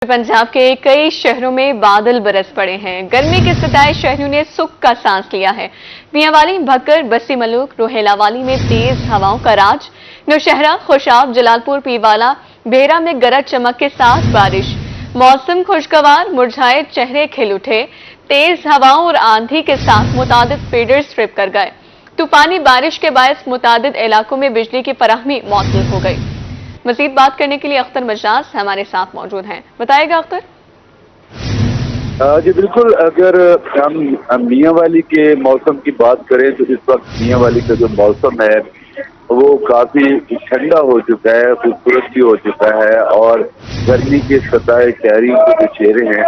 पंजाब के कई शहरों में बादल बरस पड़े हैं। गर्मी के सताए शहरियों ने सुख का सांस लिया है। मियांवाली, भक्कर, बस्ती मलूक, रोहेलावाली में तेज हवाओं का राज। नौशहरा, खुशाब, जलालपुर, पीवाला, बेहरा में गरज चमक के साथ बारिश। मौसम खुशगवार, मुरझाए चेहरे खिल उठे। तेज हवाओं और आंधी के साथ मुतादिद फीडर्स ट्रिप कर गए। तूफानी बारिश के बायस मुतादिद इलाकों में बिजली की फराहमी मौसूल हो गई। मजीद बात करने के लिए अख्तर मजरास हमारे साथ मौजूद हैं। बताएगा अख्तर। जी बिल्कुल, अगर हम मियांवाली के मौसम की बात करें तो इस वक्त मियांवाली का जो मौसम है वो काफी ठंडा हो चुका है, खूबसूरत भी हो चुका है और गर्मी के सताए शहरियों के जो चेहरे हैं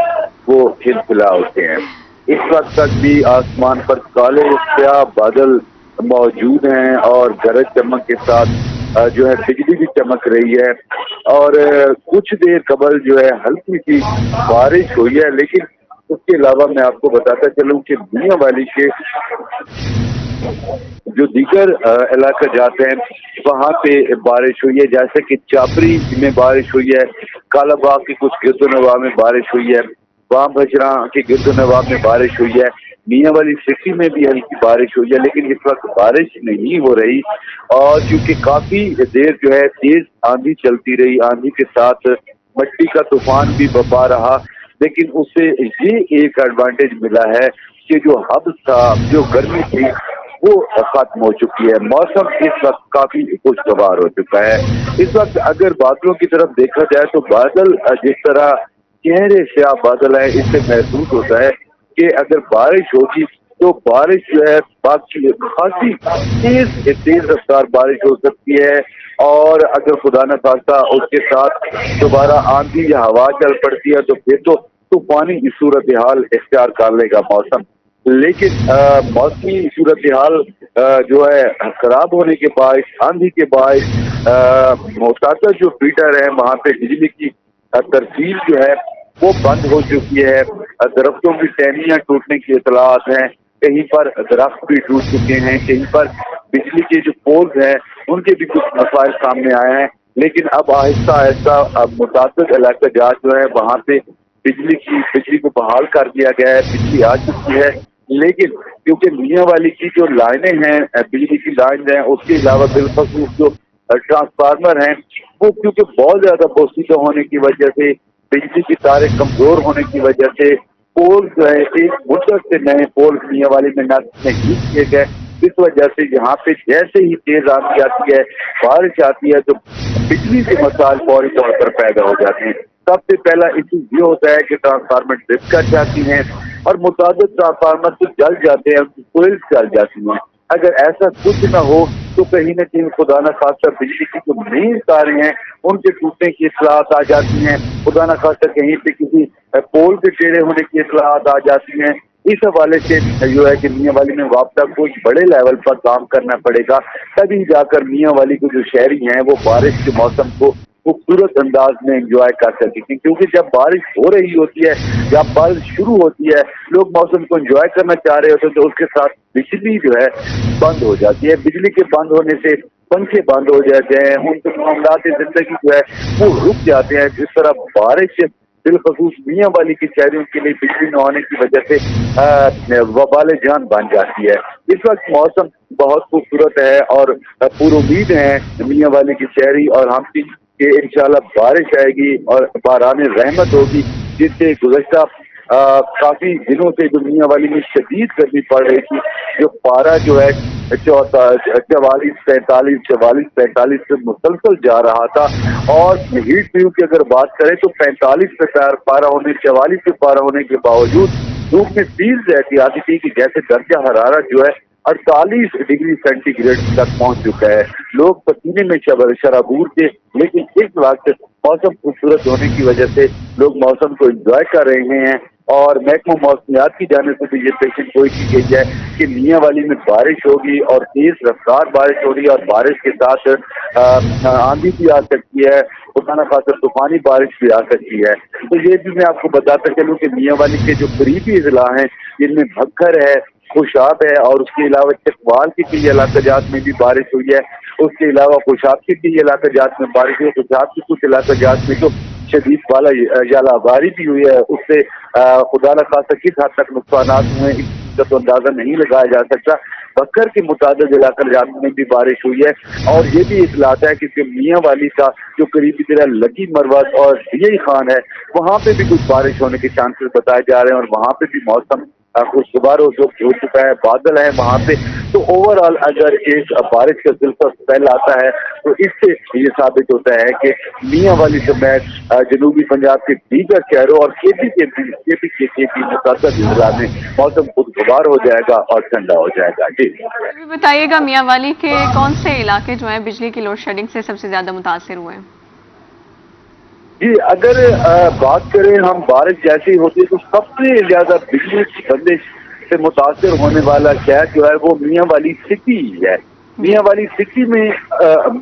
वो खिलखिला उठे हैं। इस वक्त तक भी आसमान पर काले स्याह बादल मौजूद हैं और गरज चमक के साथ जो है बिजली भी चमक रही है और कुछ देर कबल जो है हल्की सी बारिश हुई है। लेकिन उसके अलावा मैं आपको बताता चलूं कि मियांवाली के जो दीगर इलाके जाते हैं वहां पे बारिश हुई है, जैसे कि चापरी में बारिश हुई है, कालाबाग की कुछ गिरदोनवा में बारिश हुई है, वाम बजरा के गिरदोनवा में बारिश हुई है, मियांवाली सिटी में भी हल्की बारिश हुई है। लेकिन इस वक्त बारिश नहीं हो रही और क्योंकि काफी देर जो है तेज आंधी चलती रही, आंधी के साथ मिट्टी का तूफान भी बपा रहा। लेकिन उससे ये एक एडवांटेज मिला है कि जो हब्स था, जो गर्मी थी वो खत्म हो चुकी है। मौसम इस वक्त काफी खुशगवार हो चुका है। इस वक्त अगर बादलों की तरफ देखा जाए तो बादल जिस तरह गहरे स्याह बादल है, इससे महसूस होता है कि अगर बारिश होगी तो बारिश जो है बाकी खासी तेज रफ्तार बारिश हो सकती है और अगर खुदा न खास्ता उसके साथ दोबारा आंधी या हवा चल पड़ती है तो फिर तो तूफानी सूरत हाल इख्तियार कर लेगा मौसम। लेकिन मौसमी सूरत हाल जो है खराब होने के बाद, आंधी के बाद मोहताता जो फीडर है वहां पे बिजली की तरसील जो है वो बंद हो चुकी है। दरख्तों की टहनियां टूटने की इतलात हैं, कहीं पर दरख्त भी टूट चुके हैं, कहीं पर बिजली के जो पोल्स हैं उनके भी कुछ मसाइल सामने आए हैं। लेकिन अब आहिस्ता आहिस्ता अब मुताबिक इलाका जात जो है वहां पे बिजली को बहाल कर दिया गया है, बिजली आ चुकी है। लेकिन क्योंकि मियांवाली की जो लाइनें हैं, बिजली की लाइन है, उसके अलावा बिलखसूस जो ट्रांसफार्मर हैं वो क्योंकि बहुत ज्यादा पोसीदा होने की वजह से, बिजली की तारें कमजोर होने की वजह से पोल जो है एक मुद्दत से नए पोल मियांवाली में नहीं किए गए। इस वजह से यहाँ पे जैसे ही तेज आंधी आती है, बारिश आती है तो बिजली के मसाइल फौरी तौर पर पैदा हो जाते हैं। सबसे पहला इशू ये होता है कि ट्रांसफार्मर ट्रिप कर जाती हैं और मुताबिक ट्रांसफार्मर तो जल जाते हैं, उनकी कोयल्स जल जाती हैं। अगर ऐसा कुछ न हो तो कहीं न कहीं खुदा न खास्ता बिजली की जो मेन तारें हैं उनके टूटने की इतलात आ जाती हैं, खुदा न खास्ता कहीं पे किसी पोल के टेढ़े होने की इतलात आ जाती हैं। इस हवाले से जो है कि मियांवाली में वापसा कुछ बड़े लेवल पर काम करना पड़ेगा, तभी जाकर मियांवाली के जो शहरी हैं वो बारिश के मौसम को खूबसूरत अंदाज में एंजॉय कर सकेंगे। क्योंकि जब बारिश हो रही होती है, जब बारिश शुरू होती है, लोग मौसम को एंजॉय करना चाह रहे होते हैं तो उसके साथ बिजली जो है बंद हो जाती है। बिजली के बंद होने से पंखे बंद हो जाते हैं, उनके मामलात जिंदगी जो है वो रुक जाते हैं। जिस तरह बारिश बिलखसूस मियांवाली के शहरियों के लिए बिजली न होने की वजह से वबाल जान बन जाती है। इस वक्त मौसम बहुत खूबसूरत है और पूरी उम्मीद है मियांवाली की शहरी और हम भी कि इंशाल्लाह बारिश आएगी और बारान रहमत होगी, जिससे गुज़श्ता काफी दिनों से जो मियांवाली में शदीद गर्मी पड़ रही थी, जो पारा जो है 44, 45, 44, 45 से मुसलसल जा रहा था और हीट वेव की अगर बात करें तो 45 पे पारा होने, 44 पे पारा होने के बावजूद धूप में तेज एहतियाती थी कि जैसे दर्जा हरारत जो है 48 डिग्री सेंटीग्रेड तक पहुंच चुका है। लोग पसीने में शराबूर थे, लेकिन इस वक्त मौसम खूबसूरत होने की वजह से लोग मौसम को एंजॉय कर रहे हैं और महकमा मौसमियात की जाने से भी ये पेशन गोई की गई है कि मियांवाली में बारिश होगी और तेज रफ्तार बारिश होगी और बारिश के साथ आंधी भी आ सकती है, खुदा न खास्ता तूफानी बारिश भी आ सकती है। तो ये भी मैं आपको बताता चलूँ कि मियांवाली के जो करीबी अजला हैं जिनमें भक्कर है, खुशाब है और उसके अलावा चकवाल के कई इलाकाजात में भी बारिश हुई है। उसके अलावा खुशाब के कई इलाकाजात में बारिश हुई, खुशाब के कुछ इलाकाजात में तो شدید ژالہ باری بھی ہوئی ہے، اس سے خدا نہ خواستہ کس حد تک نقصانات ہوئے ہیں اس کا تو اندازہ نہیں لگایا جا سکتا۔ بکر کے متعدد علاقہ جات میں بھی بارش ہوئی ہے، اور یہ بھی اطلاعات ہے کہ میاں والی کا جو قریبی طرح لگی مروت اور یہی خان ہے، وہاں پہ بھی کچھ بارش ہونے کے چانسز بتائے جا رہے ہیں، اور وہاں پہ بھی موسم خوشگوار ہو چکا ہے، بادل ہے وہاں پہ۔ تو اوور آل اگر ایک بارش کا سلسلہ پھیل آتا ہے تو اس سے یہ ثابت ہوتا ہے کہ میاں والی سمیت جنوبی پنجاب کے دیگر شہروں اور کے پی کے متعدد ضلع میں موسم خوشگوار ہو جائے گا اور ٹھنڈا ہو جائے گا۔ جی بتائیے گا میاں والی کے کون سے علاقے جو ہیں بجلی کی لوڈ شیڈنگ سے سب سے زیادہ متاثر ہوئے ہیں؟ جی اگر بات کریں ہم بارش جیسی ہوتی ہے تو سب سے زیادہ بجلی کی بندش سے متاثر ہونے والا شہر جو ہے وہ میاں والی سٹی ہے۔ میاں والی سٹی میں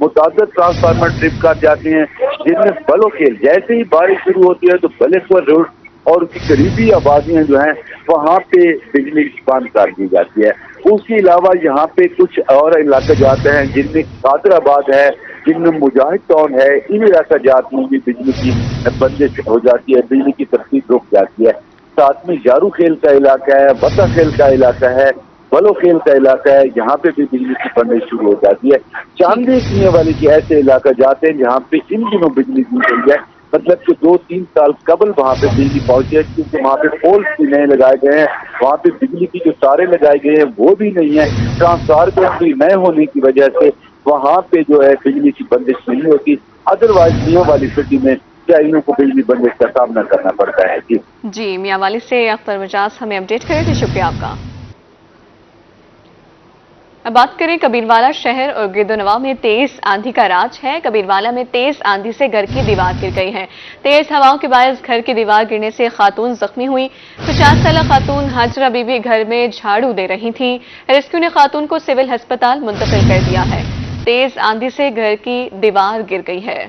متعدد ٹرانسفارمر ٹرپ کر جاتے ہیں، جن میں بلو کھیل جیسے ہی بارش شروع ہوتی ہے تو بلیکور روڈ اور اس کی قریبی آبادیاں جو ہیں وہاں پہ بجلی بند کر دی جاتی ہے۔ اس کے علاوہ یہاں پہ کچھ اور علاقے جاتے ہیں جن میں قادر آباد ہے، جن میں مجاہد ٹاؤن ہے، ان علاقہ جات میں بھی بجلی کی بندش ہو جاتی ہے، بجلی کی ترتیب رک جاتی ہے۔ ساتھ میں جارو کھیل کا علاقہ ہے، بتا کھیل کا علاقہ ہے، بلو کھیل کا علاقہ ہے، یہاں پہ بھی بجلی کی بندش شروع ہو جاتی ہے۔ چاندی میاں والی کے ایسے علاقہ جاتے ہیں جہاں پہ ان دنوں بجلی دی گئی ہے، مطلب کہ 2-3 سال قبل وہاں پہ بجلی پہنچی ہے، کیونکہ وہاں پہ پولس بھی نئے لگائے گئے ہیں، وہاں پہ بجلی کی جو تارے لگائے گئے ہیں وہ بھی نہیں ہے، ٹرانسفارمر بھی نئے ہونے کی وجہ سے وہاں پہ جو ہے بجلی کی بندش نہیں ہوتی۔ ادروائز میاں والی سٹی میں شہریوں کو بجلی بندش کا سامنا کرنا پڑتا ہے۔ جی میاں والی سے اختر مجاز ہمیں اپڈیٹ کرے تھے، شکریہ آپ کا۔ اب بات کریں کبیروالا شہر اور گرد و نواح میں تیز آندھی کا راج ہے۔ کبیروالا میں تیز آندھی سے گھر کی دیوار گر گئی ہے۔ تیز ہواؤں کے باعث گھر کی دیوار گرنے سے خاتون زخمی ہوئی۔ 50 سالہ خاتون ہاجرہ بی بی گھر میں جھاڑو دے رہی تھی۔ ریسکیو نے خاتون کو سول ہسپتال منتقل کر دیا ہے۔ تیز آندھی سے گھر کی دیوار گر گئی ہے۔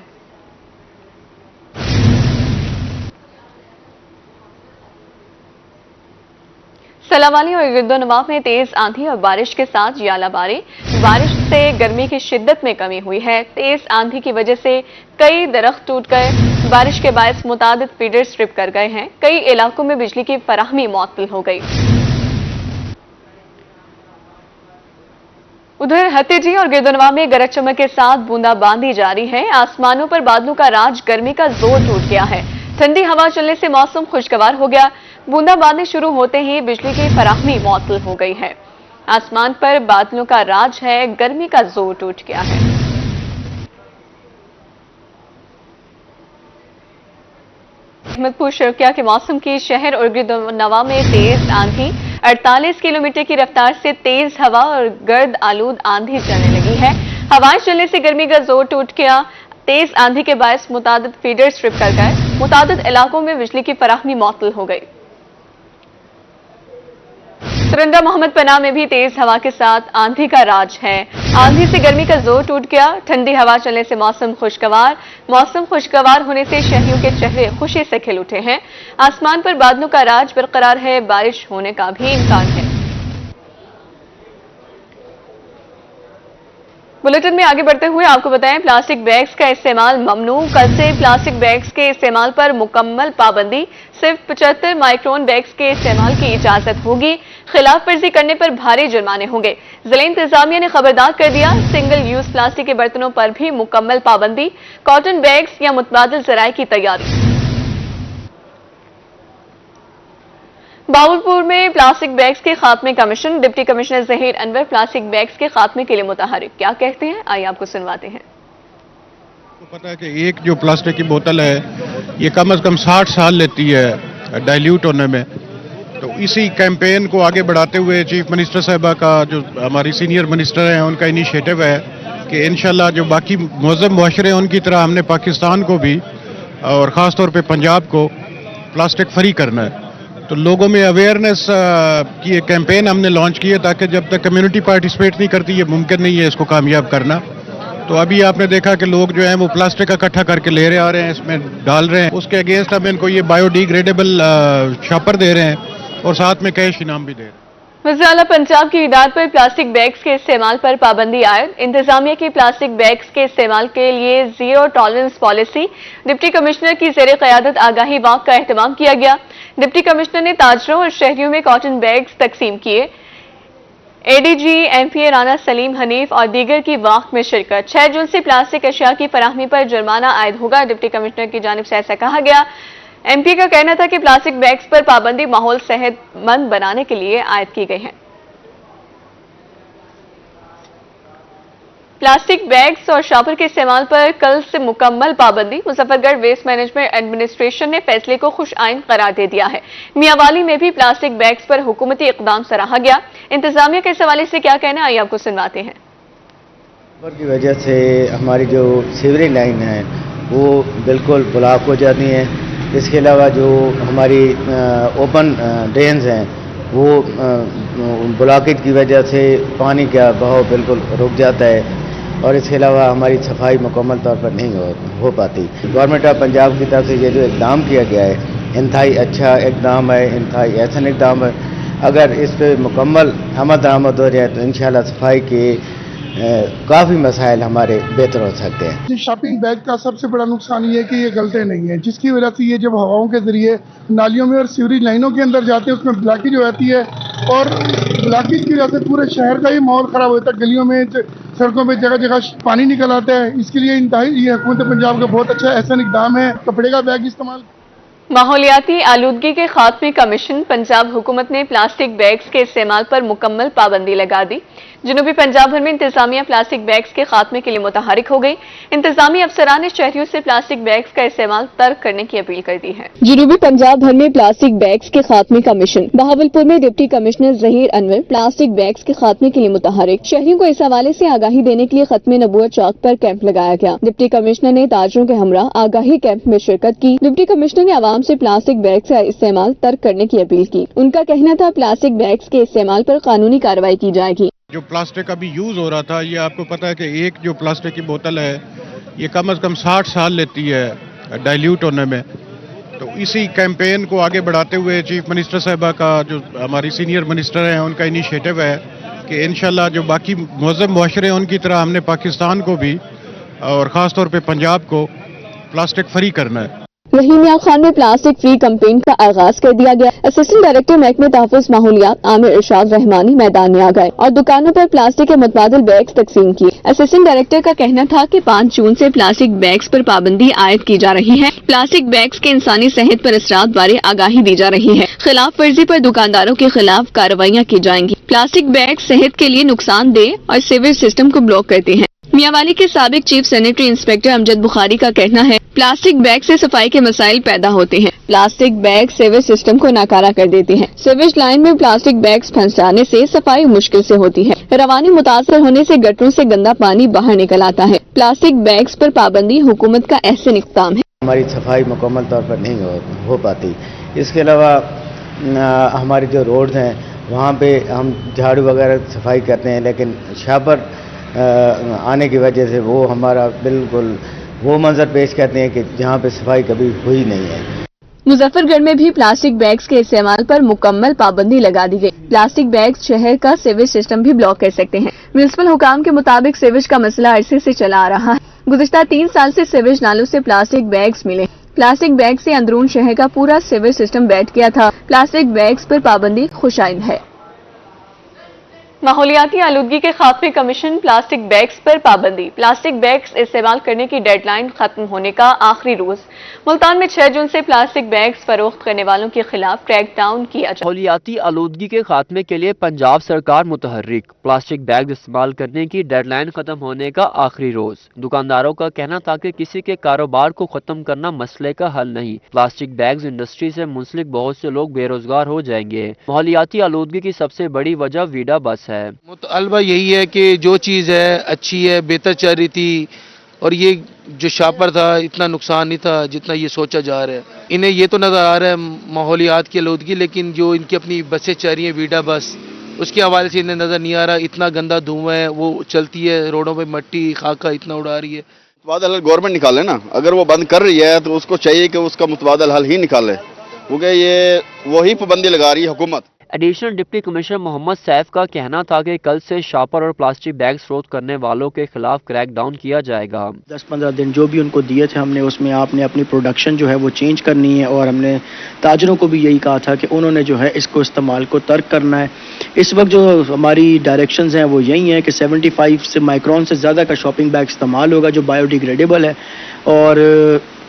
سلاوالی اور گرد و نواح میں تیز آندھی اور بارش کے ساتھ ژالہ باری۔ بارش سے گرمی کی شدت میں کمی ہوئی ہے۔ تیز آندھی کی وجہ سے کئی درخت ٹوٹ گئے۔ بارش کے باعث متعدد فیڈر ٹرپ کر گئے ہیں۔ کئی علاقوں میں بجلی کی فراہمی معطل ہو گئی۔ ادھر ہتیجی اور گرد و نواح میں گرج چمک کے ساتھ بوندا باندی جاری ہے۔ آسمانوں پر بادلوں کا راج، گرمی کا زور ٹوٹ گیا ہے۔ ٹھنڈی ہوا چلنے سے موسم خوشگوار ہو گیا۔ بوندا باندی شروع ہوتے ہی بجلی کی فراہمی معطل ہو گئی ہے۔ آسمان پر بادلوں کا راج ہے، گرمی کا زور ٹوٹ گیا ہے۔ احمد پور شرقیہ کے موسم کی شہر اور گرد و نواح میں تیز آندھی، 48 کلومیٹر کی رفتار سے تیز ہوا اور گرد آلود آندھی چلنے لگی ہے۔ ہوائیں چلنے سے گرمی کا زور ٹوٹ گیا۔ تیز آندھی کے باعث متعدد فیڈرز ٹرپ کر گئے۔ متعدد علاقوں میں بجلی کی فراہمی معطل ہو گئی۔ سرندا محمد پناہ میں بھی تیز ہوا کے ساتھ آندھی کا راج ہے۔ آندھی سے گرمی کا زور ٹوٹ گیا۔ ٹھنڈی ہوا چلنے سے موسم خوشگوار ہونے سے شہریوں کے چہرے خوشی سے کھل اٹھے ہیں۔ آسمان پر بادلوں کا راج برقرار ہے، بارش ہونے کا بھی امکان ہے۔ بلیٹن میں آگے بڑھتے ہوئے آپ کو بتائیں پلاسٹک بیگز کا استعمال ممنوع۔ کل سے پلاسٹک بیگز کے استعمال پر مکمل پابندی، صرف 75 مائکرون بیگز کے استعمال کی اجازت ہوگی۔ خلاف ورزی کرنے پر بھاری جرمانے ہوں گے۔ ضلع انتظامیہ نے خبردار کر دیا، سنگل یوز پلاسٹک کے برتنوں پر بھی مکمل پابندی، کاٹن بیگز یا متبادل ذرائع کی تیاری۔ باولپور میں پلاسٹک بیگز کے خاتمے کا مشن، ڈپٹی کمشنر ظہیر انور پلاسٹک بیگز کے خاتمے کے لیے متحرک، کیا کہتے ہیں آئیے آپ کو سنواتے ہیں۔ پتہ ہے کہ ایک جو پلاسٹک کی بوتل ہے یہ کم از کم 60 سال لیتی ہے ڈائلیوٹ ہونے میں، تو اسی کیمپین کو آگے بڑھاتے ہوئے چیف منسٹر صاحبہ کا جو ہماری سینئر منسٹر ہیں ان کا انیشیٹو ہے کہ انشاءاللہ جو باقی مہذب معاشرے ہیں ان کی طرح ہم نے پاکستان کو بھی اور خاص طور پہ پنجاب کو پلاسٹک فری کرنا ہے۔ تو لوگوں میں اویئرنیس کی ایک کیمپین ہم نے لانچ کی ہے تاکہ جب تک کمیونٹی پارٹیسپیٹ نہیں کرتی یہ ممکن نہیں ہے اس کو کامیاب کرنا۔ تو ابھی آپ نے دیکھا کہ لوگ جو ہیں وہ پلاسٹک اکٹھا کر کے لے رہے آ رہے ہیں، اس میں ڈال رہے ہیں، اس کے اگینسٹ ہم ان کو یہ بایو ڈیگریڈیبل شاپر دے رہے ہیں اور ساتھ میں کیش انعام بھی دے رہے ہیں۔ वज़ीर-ए-आला पंजाब की हिदायत पर प्लास्टिक बैग्स के इस्तेमाल पर पाबंदी आयद। इंतजामिया की प्लास्टिक बैग्स के इस्तेमाल के लिए zero tolerance policy. Deputy commissioner की ज़ेरे क़यादत आगाही वाक का एहतमाम किया गया। डिप्टी कमिश्नर ने ताजरों और शहरियों में कॉटन बैग्स तकसीम किए। एडीजी एमपीए राना सलीम हनीफ और दीगर की वाक में शिरकत। 6 जून से प्लास्टिक अशिया की फराहमी पर जुर्माना आयद होगा। डिप्टी कमिश्नर की जानिब से ऐसा कहा गया। एमपी का कहना था कि प्लास्टिक बैग्स पर पाबंदी माहौल सेहतमंद बनाने के लिए आयद की गई है। प्लास्टिक बैग्स और शॉपर के इस्तेमाल पर कल से मुकम्मल पाबंदी। मुजफ्फरगढ़ वेस्ट मैनेजमेंट एडमिनिस्ट्रेशन ने फैसले को खुश आइन करार दे दिया है। मियांवाली में भी प्लास्टिक बैग्स पर हुकूमती इकदाम सराहा गया। इंतजामिया के इस हवाले से क्या कहना है, आइए आपको सुनवाते हैं। की वजह से हमारी जो सीवरेज लाइन है वो बिल्कुल ब्लॉक हो जाती है। इसके अलावा जो हमारी ओपन ड्रेन्स हैं वो ब्लॉकेज की वजह से पानी का बहाव बिल्कुल रुक जाता है और इसके अलावा हमारी सफाई मुकम्मल तौर पर नहीं हो पाती। गवर्नमेंट ऑफ पंजाब की तरफ से ये जो इक़दाम किया गया है इंतहाई अच्छा इक़दाम है, इंतहाई एहसन इक़दाम है। अगर इस पर मुकम्मल अमल दरामद हो जाए तो इंशाअल्लाह सफाई के काफ़ी मसाइल हमारे बेहतर हो सकते हैं। शॉपिंग बैग का सबसे बड़ा नुकसान ये है कि ये गलते नहीं है, जिसकी वजह से ये जब हवाओं के जरिए नालियों में और सीवरेज लाइनों के अंदर जाते हैं उसमें ब्लॉकेज हो जाती है और ब्लॉकेज की वजह से पूरे शहर का ही माहौल ख़राब होता है। गलियों में सड़कों पे जगह जगह पानी निकल आता है। इसके लिए इंतहाई ये हुकूमत पंजाब का बहुत अच्छा एहसन इक़दाम है। कपड़े का बैग इस्तेमाल। माहौलियाती आलूदगी के खात्मे का मिशन। पंजाब हुकूमत ने प्लास्टिक बैग्स के इस्तेमाल पर मुकम्मल पाबंदी लगा दी। जनूबी पंजाब भर में इंतजामिया प्लास्टिक बैग्स के खात्मे के लिए मुतहरिक हो गई। इंतजामी अफसरान ने शहरियों से प्लास्टिक बैग्स का इस्तेमाल तर्क करने की अपील कर दी है। जनूबी पंजाब भर में प्लास्टिक बैग्स के खात्मे का मिशन। बहावलपुर में deputy commissioner Zaheer Anwar plastic bags के खात्मे के लिए मुतहरिक। शहरियों को इस हवाले से आगाही देने के लिए खत्मे नबूवत चौक पर कैंप लगाया गया। डिप्टी कमिश्नर ने ताजरों के हमरा आगाही कैंप में शिरकत की। डिप्टी कमिश्नर ने आवाम से प्लास्टिक बैग्स का इस्तेमाल तर्क करने की अपील की। उनका कहना था प्लास्टिक बैग्स के इस्तेमाल पर कानूनी कार्रवाई की जाएगी। जो प्लास्टिक अभी यूज़ हो रहा था, ये आपको पता है कि एक जो प्लास्टिक की बोतल है ये कम से कम 60 साल लेती है डाइल्यूट होने में। तो इसी कैंपेन को आगे बढ़ाते हुए चीफ मिनिस्टर साहिबा का जो हमारी सीनियर मिनिस्टर हैं उनका इनिशिएटिव है कि इंशाल्लाह जो बाकी मुअज़्ज़म मुआशरे हैं उनकी तरह हमने पाकिस्तान को भी और ख़ास तौर पे पंजाब को प्लास्टिक फ्री करना है। रहीम यार खान में प्लास्टिक फ्री कैंपेन का आगाज कर दिया गया। असिस्टेंट डायरेक्टर महकमे तहफ़्फ़ुज़ माहौलियात आमिर इरशाद रहमानी मैदान में आ गए और दुकानों पर प्लास्टिक के मुतबादिल बैग्स तकसीम किए। असिस्टेंट डायरेक्टर का कहना था कि 5 जून से प्लास्टिक बैग्स पर पाबंदी आयद की जा रही है। प्लास्टिक बैग्स के इंसानी सेहत पर असरात बारे आगाही दी जा रही है। खिलाफ वर्जी पर दुकानदारों के खिलाफ कार्रवाइयाँ की जाएंगी। प्लास्टिक बैग सेहत के लिए नुकसानदेह और सीवेज सिस्टम को ब्लॉक करते हैं। मियांवाली के साबिक chief sanitary inspector Amjad Bukhari का कहना है प्लास्टिक बैग से सफाई के मसाइल पैदा होते हैं। प्लास्टिक बैग सीवेज सिस्टम को नाकारा कर देते हैं। सीवेज लाइन में प्लास्टिक बैग्स फंस जाने से सफाई मुश्किल से होती है। रवानी मुतासर होने से गटरों से गंदा पानी बाहर निकल आता है। प्लास्टिक बैग्स पर पाबंदी हुकूमत का एहसन इक़दाम है। हमारी सफाई मुकम्मल तौर पर नहीं हो पाती। इसके अलावा हमारी जो रोड्स हैं वहाँ पे हम झाड़ू वगैरह सफाई करते हैं, लेकिन शापर आने की वजह से वो हमारा बिल्कुल वो मंजर पेश करते हैं कि जहाँ पे सफाई कभी हुई नहीं है। मुजफ्फरगढ़ में भी प्लास्टिक बैग्स के इस्तेमाल पर मुकम्मल पाबंदी लगा दी गई। प्लास्टिक बैग्स शहर का सीवेज सिस्टम भी ब्लॉक कर सकते हैं। म्युनिसिपल हुकाम के मुताबिक सीवेज का मसला अरसे से चला आ रहा है। गुज़िश्ता 3 साल से सीवेज नालों से प्लास्टिक बैग्स मिले। प्लास्टिक बैग से अंदरून शहर का पूरा सीवेज सिस्टम बैठ गया था। प्लास्टिक बैग्स पर पाबंदी खुशाइन है। माहौलियाती आलूदगी के खात्मे कमीशन। प्लास्टिक बैग्स पर पाबंदी। प्लास्टिक बैग्स इस्तेमाल करने की डेडलाइन खत्म होने का आखिरी रोज। मुल्तान में 6 जून से प्लास्टिक बैग्स फरोख्त करने वालों के खिलाफ क्रैक डाउन किया जाए। माहौलियाती आलूदगी के खात्मे के लिए पंजाब सरकार मुतहर्रिक। प्लास्टिक बैग इस्तेमाल करने की डेडलाइन खत्म होने का आखिरी रोज। दुकानदारों का कहना था कि किसी के कारोबार को खत्म करना मसले का हल नहीं। प्लास्टिक बैग्स इंडस्ट्री से मुंसलिक बहुत से लोग बेरोजगार हो जाएंगे। माहौलियाती आलूदगी की सबसे बड़ी वजह वीडा बस है। मुतलबा यही है कि जो चीज़ है अच्छी है, बेहतर चल रही थी और ये जो शापर था इतना नुकसान नहीं था जितना ये सोचा जा रहा है। इन्हें ये तो नज़र आ रहा है माहौलियात की आलूदगी, लेकिन जो इनकी अपनी बसें चल रही हैं वीडा बस, उसके हवाले से इन्हें नज़र नहीं आ रहा। इतना गंदा धुआं है, वो चलती है रोडों पे, मट्टी खाका इतना उड़ा रही है। मुतबादल हल गवर्नमेंट निकाले ना, अगर वो बंद कर रही है तो उसको चाहिए कि उसका मुतबादल हल ही निकाले, क्योंकि ये वही पाबंदी लगा रही है हुकूमत। Additional deputy commissioner Mohammad Saif का कहना था कि कल से शॉपर और प्लास्टिक बैग फरोख्त करने वालों के खिलाफ क्रैक डाउन किया जाएगा। 10-15 दिन जो भी उनको दिए थे हमने, उसमें आपने अपनी प्रोडक्शन जो है वो चेंज करनी है, और हमने ताजरों को भी यही कहा था कि उन्होंने जो है इसको इस्तेमाल को तर्क करना है। इस वक्त जो हमारी डायरेक्शंस हैं वो यही हैं कि 75 से माइक्रोन से ज़्यादा का शॉपिंग बैग इस्तेमाल होगा जो बायोडिग्रेडेबल है, और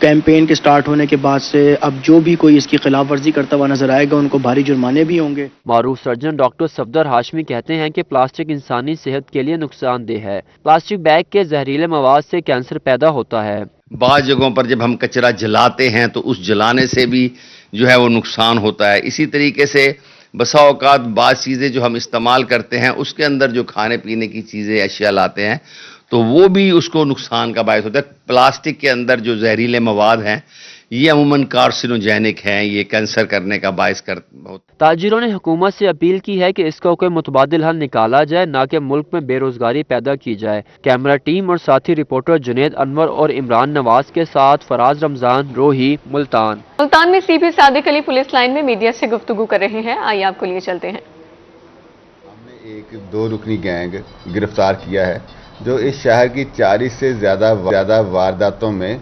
कैंपेन के स्टार्ट होने के बाद से अब जो भी कोई इसकी खिलाफ वर्जी करता हुआ नजर आएगा उनको भारी जुर्माने भी होंगे। मारूफ सर्जन डॉक्टर सफदर हाशमी कहते हैं कि प्लास्टिक इंसानी सेहत के लिए नुकसानदेह है। प्लास्टिक बैग के जहरीले मवाद से कैंसर पैदा होता है। बाज़ जगहों पर जब हम कचरा जलाते हैं तो उस जलाने से भी जो है वो नुकसान होता है। इसी तरीके से बसा औकात बाज़ चीज़ें जो हम इस्तेमाल करते हैं उसके अंदर जो खाने पीने की चीज़ें अशिया लाते हैं तो वो भी उसको नुकसान का बायस होता है। प्लास्टिक के अंदर जो जहरीले मवाद हैं ये अमूमन कार्सिनोजेनिक हैं, ये कैंसर करने का बायस होता। ताजिरों ने हुकूमत से अपील की है कि इसका कोई मुतबादिल हल निकाला जाए, ना कि मुल्क में बेरोजगारी पैदा की जाए। कैमरा टीम और साथी रिपोर्टर जुनेद अनवर और इमरान नवाज के साथ फराज रमजान, रोही, मुल्तान। मुल्तान में CP Sadiq Ali police line में मीडिया से गुफ्तगू कर रहे हैं, आइए आपको लिए चलते हैं। हमने एक 2 रुकनी गैंग गिरफ्तार किया है जो इस शहर की 40 से ज़्यादा वारदातों में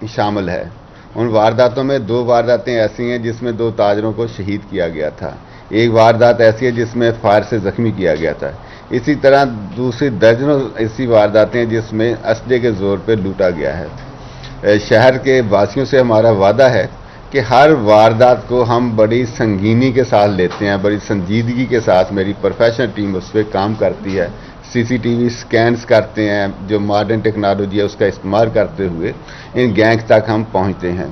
शामिल है। उन वारदातों में 2 वारदातें ऐसी हैं जिसमें 2 ताजरों को शहीद किया गया था। एक वारदात ऐसी है जिसमें फायर से ज़ख्मी किया गया था। इसी तरह दूसरी दर्जनों ऐसी वारदातें हैं जिसमें असले के ज़ोर पर लूटा गया है। शहर के वासियों से हमारा वादा है कि हर वारदात को हम बड़ी संगीनी के साथ लेते हैं, बड़ी संजीदगी के साथ मेरी प्रोफेशनल टीम उस पर काम करती है। सीसीटीवी स्कैन्स करते हैं, जो मॉडर्न टेक्नोलॉजी है उसका इस्तेमाल करते हुए इन गैंग तक हम पहुंचते हैं।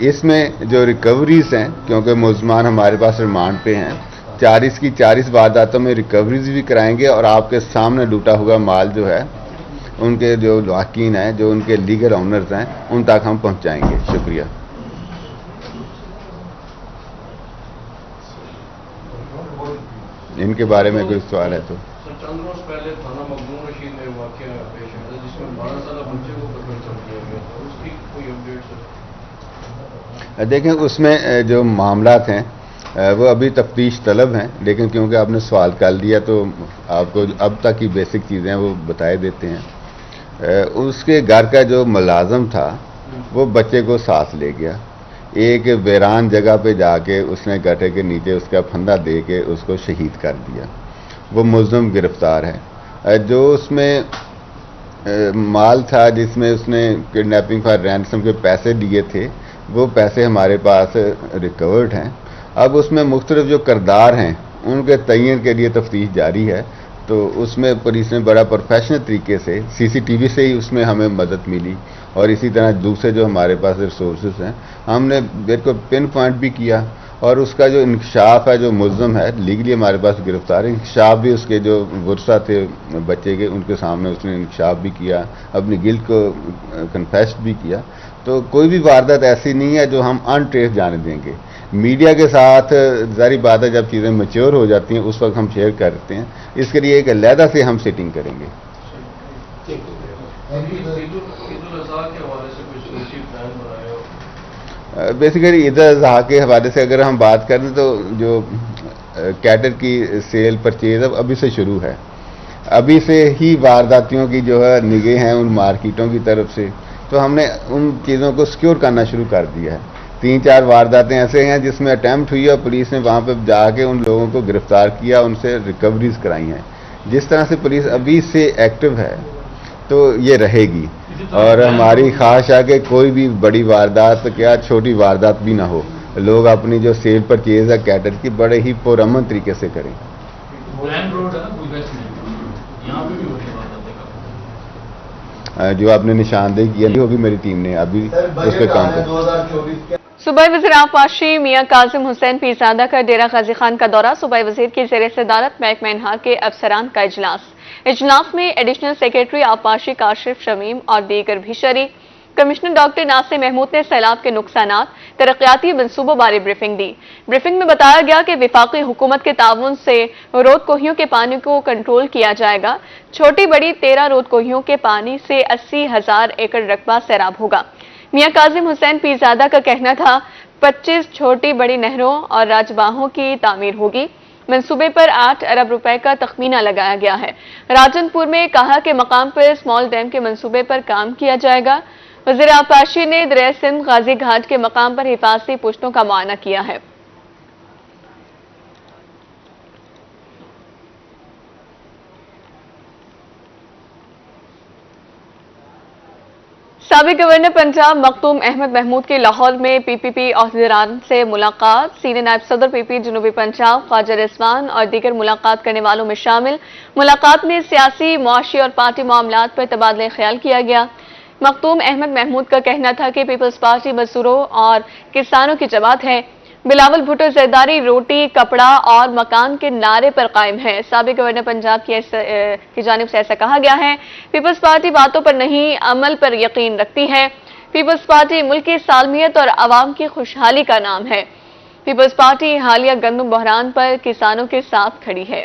इसमें जो रिकवरीज हैं, क्योंकि मुलजमान हमारे पास रिमांड पे हैं, 40 की 40 वारदातों में रिकवरीज भी कराएंगे और आपके सामने लूटा हुआ माल जो है उनके जो लाकिन हैं, जो उनके लीगल ऑनर्स हैं, उन तक हम पहुँचाएँगे। शुक्रिया। इनके बारे में कोई सवाल है तो। चंद रोज पहले थाना मखदूम रशीद में वाकया पेश आया जिसमें 12 साल बच्चे को कत्ल कर दिया गया था, उसकी कोई अपडेट? देखें, उसमें जो मामलात हैं वो अभी तफ्तीश तलब हैं, लेकिन क्योंकि आपने सवाल कर लिया तो आपको अब तक की बेसिक चीज़ें वो बताए देते हैं। उसके घर का जो मुलाजम था वो बच्चे को साथ ले गया, एक वीरान जगह पे जाके उसने गड्ढे के नीचे उसका फंदा दे के उसको शहीद कर दिया। वो मुल्ज़िम गिरफ्तार है। जो उसमें माल था जिसमें उसने किडनैपिंग फॉर रैंसम के पैसे लिए थे वो पैसे हमारे पास रिकवर्ड हैं। अब उसमें मुख्तलिफ जो किरदार हैं उनके तयन के लिए तफ्तीश जारी है, तो उसमें पुलिस ने बड़ा प्रोफेशनल तरीके से सीसीटीवी से ही उसमें हमें मदद मिली और इसी तरह दूसरे जो हमारे पास रिसोर्सेज हैं हमने बिल्कुल पिन पॉइंट भी किया और उसका जो इंकशाफ है, जो मुल्ज़िम है लीगली हमारे पास गिरफ्तार है, इंकशाफ भी उसके जो वर्सा थे बच्चे के उनके सामने उसने इंकशाफ भी किया, अपनी गिल्ट को कन्फेस्ट भी किया। तो कोई भी वारदात ऐसी नहीं है जो हम अनट्रेस जाने देंगे। मीडिया के साथ ज़ाहिर बात है जब चीज़ें मैच्योर हो जाती हैं उस वक्त हम शेयर करते हैं, इसके लिए एक अलहदा से हम सेटिंग करेंगे। बेसिकली ईद उल अज़हा के हवाले से अगर हम बात करें तो जो कैटर की सेल परचेज अब अभी से शुरू है, अभी से ही वारदातियों की जो है निगाहें हैं उन मार्केटों की तरफ से, तो हमने उन चीज़ों को सिक्योर करना शुरू कर दिया है। 3-4 वारदातें ऐसे हैं जिसमें अटैम्प्ट हुई और पुलिस ने वहाँ पर जाके उन लोगों को गिरफ्तार किया, उनसे रिकवरीज कराई हैं। जिस तरह से पुलिस अभी से एक्टिव है तो ये रहेगी और हमारी ख्वाहिश है कि कोई भी बड़ी वारदात क्या छोटी वारदात भी ना हो, लोग अपनी जो सेल परचेज है कैटर की बड़े ही पुरअमन तरीके से करें। जो आपने निशानदेही की होगी मेरी टीम ने अभी उस पर काम किया। सूबाई वज़ीर आबपाशी मियां कासिम हुसैन पीरजादा का डेरा गाजी खान का दौरा, सूबाई वज़ीर की ज़ेर सदारत महकमा इन्हा के अफसरान का इजलास में एडिशनल सेक्रेटरी आबपाशी काशिफ शमीम और दीगर भी शरीक। कमिश्नर डॉक्टर नासिर महमूद ने सैलाब के नुकसानात, तरक्याती मंसूबों बारे ब्रीफिंग दी। ब्रीफिंग में बताया गया कि विफाकी हुकूमत के ताउन से रोद कोहियों के पानी को कंट्रोल किया जाएगा। छोटी बड़ी 13 रोद कोहियों के पानी से 80,000 एकड़ रकबा सैराब होगा। मियां कासिम हुसैन पीरजादा का कहना था 25 छोटी बड़ी नहरों और राजबाहों की तामीर होगी। मंसूबे पर 8 अरब रुपए का तखमीना लगाया गया है। राजनपुर में कहा कि मकाम पर स्मॉल डैम के मंसूबे पर काम किया जाएगा। वज़ीर आबपाशी ने दरिया सिंध गाजी घाट के मकाम पर हिफाजती पुश्तों का मुआयना किया है। साबिक गवर्नर पंजाब मखदूम अहमद महमूद की लाहौर में पीपीपी अहदेदारान से मुलाकात। सीनियर नायब सदर पीपी जनूबी पंजाब ख्वाजा रिजवान और दीगर मुलाकात करने वालों में शामिल। मुलाकात में सियासी, मुआशी और पार्टी मामलात पर तबादला ख्याल किया गया। मखदूम अहमद महमूद का कहना था कि पीपल्स पार्टी मजदूरों और किसानों की जमात है। बिलावल भुट्टो जरदारी रोटी, कपड़ा और मकान के नारे पर कायम है। साबिक गवर्नर पंजाब की जानिब से ऐसा कहा गया है। पीपल्स पार्टी बातों पर नहीं, अमल पर यकीन रखती है। पीपल्स पार्टी मुल्क की सालमियत और आवाम की खुशहाली का नाम है। पीपल्स पार्टी हालिया गंदम बहरान पर किसानों के साथ खड़ी है।